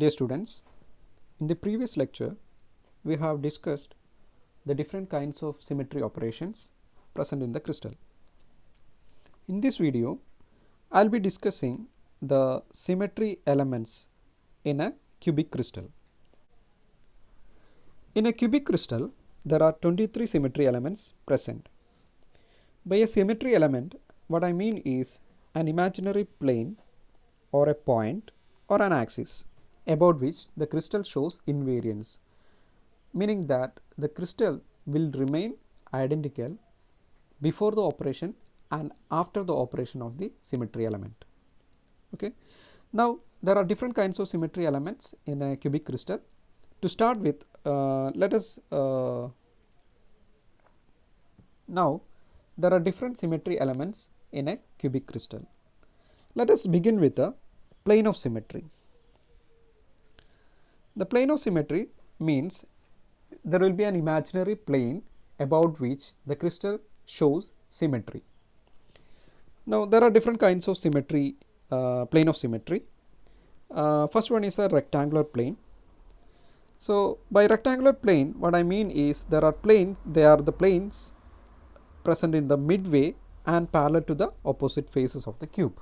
Dear students, in the previous lecture we have discussed the different kinds of symmetry operations present in the crystal. In this video I will be discussing the symmetry elements in a cubic crystal. In a cubic crystal there are 23 symmetry elements present. By a symmetry element, what I mean is an imaginary plane or a point or an axis about which the crystal shows invariance, meaning that the crystal will remain identical before the operation and after the operation of the symmetry element. Okay. Now there are different kinds of symmetry elements in a cubic crystal. To start with, let us now there are different symmetry elements in a cubic crystal. Let us begin with the plane of symmetry. The plane of symmetry means there will be an imaginary plane about which the crystal shows symmetry. Now there are different kinds of symmetry, plane of symmetry. First one is a rectangular plane. So by rectangular plane, what I mean is they are the planes present in the midway and parallel to the opposite faces of the cube.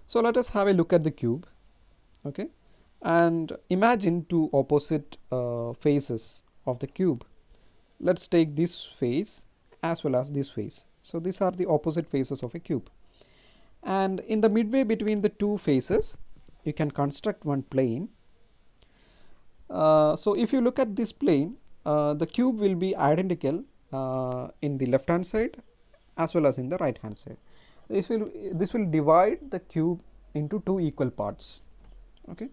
So let us have a look at the cube, okay, and imagine two opposite faces of the cube. Let's take this face as well as this face. So these are the opposite faces of a cube, and in the midway between the two faces you can construct one plane. So if you look at this plane, the cube will be identical in the left hand side as well as in the right hand side. This will divide the cube into two equal parts. Okay.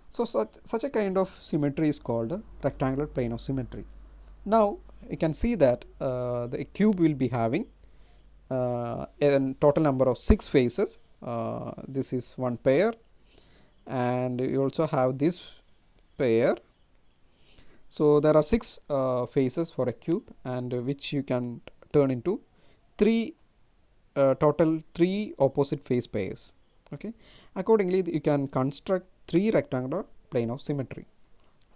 So such a kind of symmetry is called a rectangular plane of symmetry. Now you can see that the cube will be having a total number of 6 faces. This is one pair, and you also have this pair. So there are 6 faces for a cube, and which you can turn into total 3 opposite face pairs. Okay. Accordingly, you can construct 3 rectangular plane of symmetry.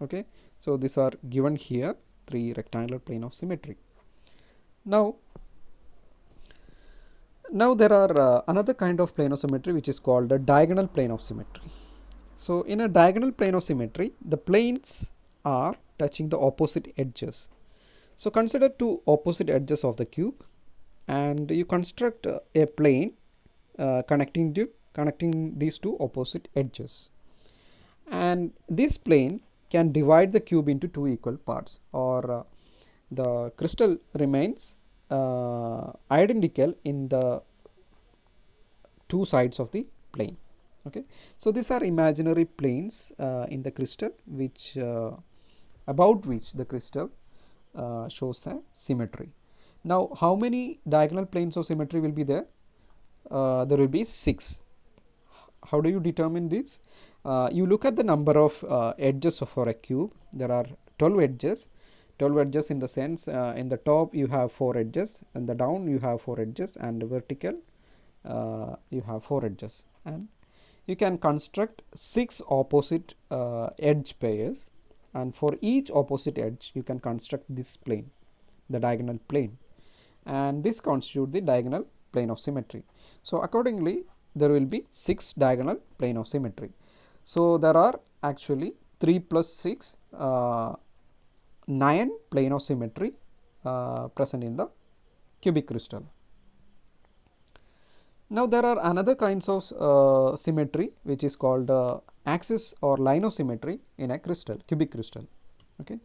Okay. So these are given here, 3 rectangular plane of symmetry. Now there are another kind of plane of symmetry which is called the diagonal plane of symmetry. So in a diagonal plane of symmetry, the planes are touching the opposite edges. So consider two opposite edges of the cube, and you construct a plane connecting these two opposite edges, and this plane can divide the cube into two equal parts, or the crystal remains identical in the two sides of the plane. Okay. So these are imaginary planes in the crystal which about which the crystal shows a symmetry. Now how many diagonal planes of symmetry will be there? There will be 6. How do you determine this? You look at the number of edges for a cube. There are 12 edges. 12 edges in the sense in the top you have 4 edges, and the down you have 4 edges, and the vertical you have 4 edges, and you can construct 6 opposite edge pairs, and for each opposite edge you can construct this plane, the diagonal plane, and this constitutes the diagonal plane of symmetry. So accordingly there will be 6 diagonal plane of symmetry. So there are actually 3 plus 6 9 plane of symmetry present in the cubic crystal. Now there are another kinds of symmetry which is called axis or line of symmetry in a cubic crystal. Okay.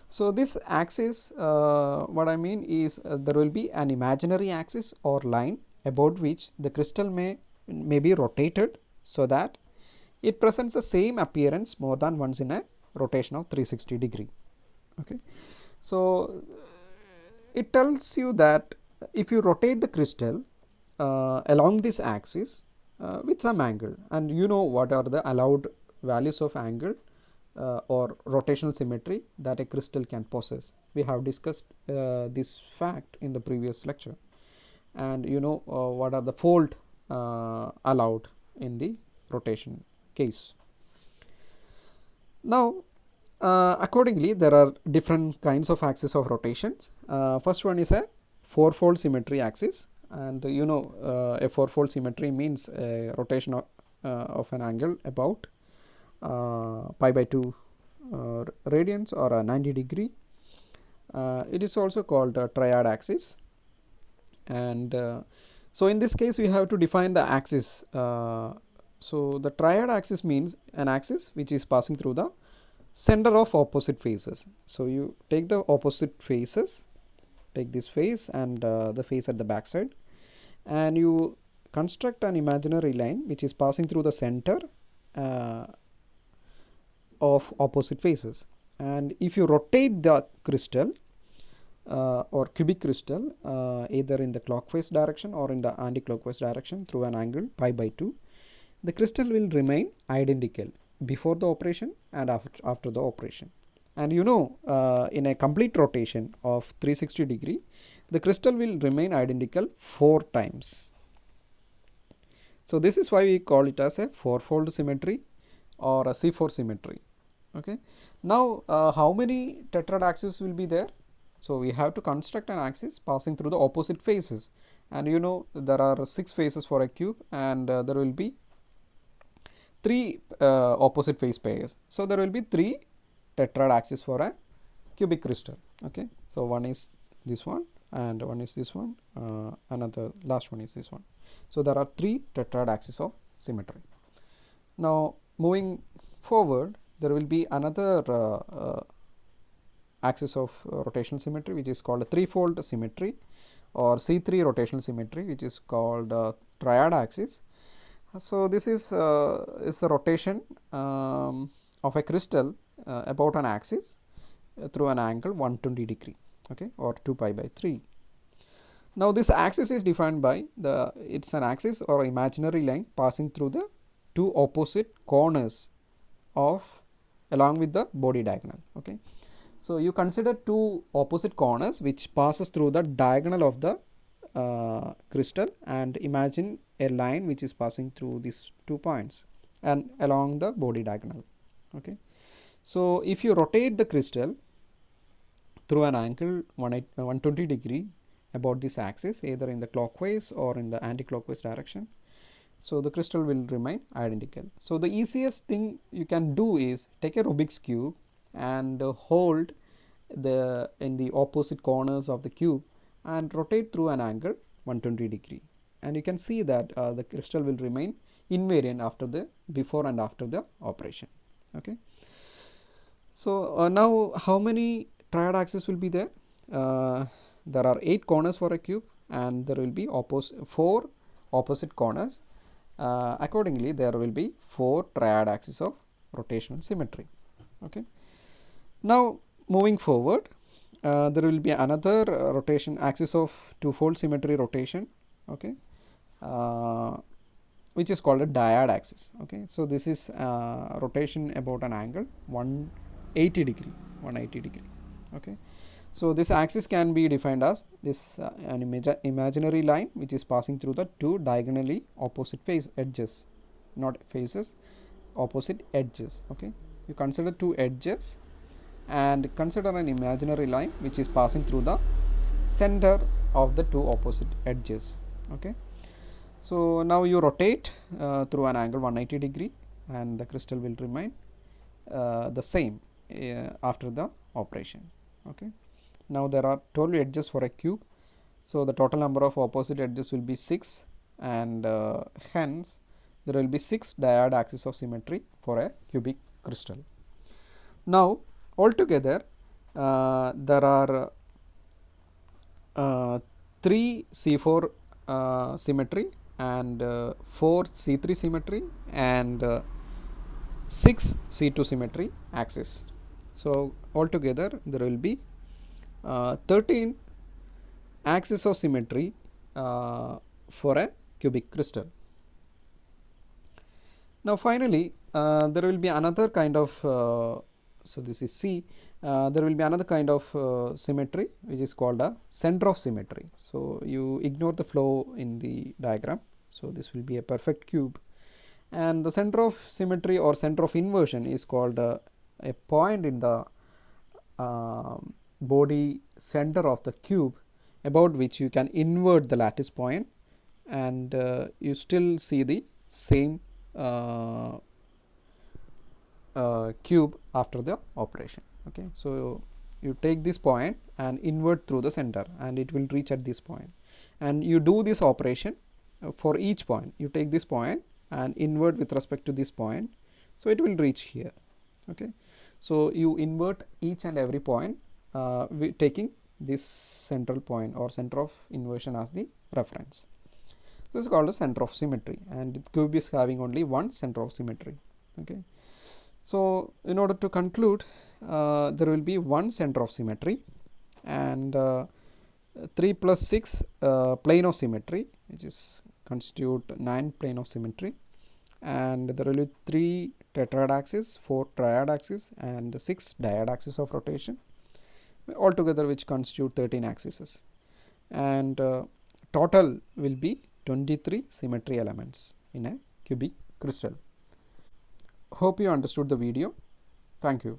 So this axis, what I mean is there will be an imaginary axis or line about which the crystal may be rotated so that it presents the same appearance more than once in a rotation of 360 degree. Okay. So it tells you that if you rotate the crystal along this axis with some angle, and you know what are the allowed values of angle or rotational symmetry that a crystal can possess. We have discussed this fact in the previous lecture, and you know what are the fold allowed in the rotation case. Now, accordingly, there are different kinds of axis of rotations. First one is a fourfold symmetry axis, and a fourfold symmetry means a rotation of an angle about pi by 2 radians or a 90 degree. It is also called a triad axis, and so in this case we have to define the axis. So the triad axis means an axis which is passing through the center of opposite faces. So you take the opposite faces, take this face and the face at the back side, and you construct an imaginary line which is passing through the center of opposite faces. And if you rotate the crystal or cubic crystal either in the clockwise direction or in the anti-clockwise direction through an angle pi by 2, the crystal will remain identical before the operation and after the operation. And in a complete rotation of 360 degree, the crystal will remain identical 4 times. So this is why we call it as a fourfold symmetry or a C4 symmetry. Okay. Now how many tetrad axes will be there? So we have to construct an axis passing through the opposite faces, and there are 6 faces for a cube, and there will be 3 opposite face pairs. So there will be 3 tetrad axis for a cubic crystal. Okay, so one is this one and one is this one, another last one is this one. So there are 3 tetrad axis of symmetry. Now moving forward, there will be another axis of rotational symmetry which is called a threefold symmetry or C3 rotational symmetry, which is called triad axis. So this is the rotation of a crystal about an axis through an angle 120 degree, okay, or 2 pi by 3. Now this axis is defined by it's an axis or imaginary line passing through the 2 opposite corners of along with the body diagonal. Okay, so you consider 2 opposite corners which passes through the diagonal of the crystal, and imagine a line which is passing through these 2 points and along the body diagonal. Okay, so if you rotate the crystal through an angle 120 degree about this axis, either in the clockwise or in the anti-clockwise direction, so the crystal will remain identical. So the easiest thing you can do is take a Rubik's cube and hold in the opposite corners of the cube and rotate through an angle 120 degree, and you can see that the crystal will remain invariant after the before and after the operation. Okay, so now how many triad axes will be there? There are 8 corners for a cube, and there will be 4 opposite corners. Accordingly, there will be 4 triad axes of rotational symmetry. Okay, now moving forward, there will be another rotation axis of twofold symmetry rotation. Okay, which is called a dyad axis. Okay, so this is rotation about an angle 180 degree. Okay, so this axis can be defined as this an imaginary line which is passing through the 2 diagonally opposite edges, not faces, opposite edges. Okay, you consider 2 edges and consider an imaginary line which is passing through the center of the 2 opposite edges. Okay, so now you rotate through an angle 180 degree, and the crystal will remain the same after the operation. Okay, now there are 12 edges for a cube, so the total number of opposite edges will be 6, and hence there will be 6 dyad axes of symmetry for a cubic crystal. Now altogether there are 3 C4 symmetry and 4 C3 symmetry and 6 C2 symmetry axis. So altogether there will be 13 axis of symmetry for a cubic crystal. Now finally there will be another kind of so this is C. There will be another kind of symmetry which is called a center of symmetry. So you ignore the flow in the diagram. So this will be a perfect cube, and the center of symmetry or center of inversion is called a point in the body center of the cube about which you can invert the lattice point, and you still see the same cube after the operation. Okay, so you take this point and invert through the center and it will reach at this point, and you do this operation for each point. You take this point and invert with respect to this point, so it will reach here. Okay, so you invert each and every point taking this central point or center of inversion as the reference. This is called the center of symmetry, and the cube is having only one center of symmetry. Okay, so in order to conclude, there will be one center of symmetry and 3 plus 6 plane of symmetry, which is constitute 9 plane of symmetry, and there will be 3 tetrad axis, 4 triad axis, and 6 dyad axis of rotation, altogether which constitute 13 axes, and total will be 23 symmetry elements in a cubic crystal. Hope you understood the video. Thank you.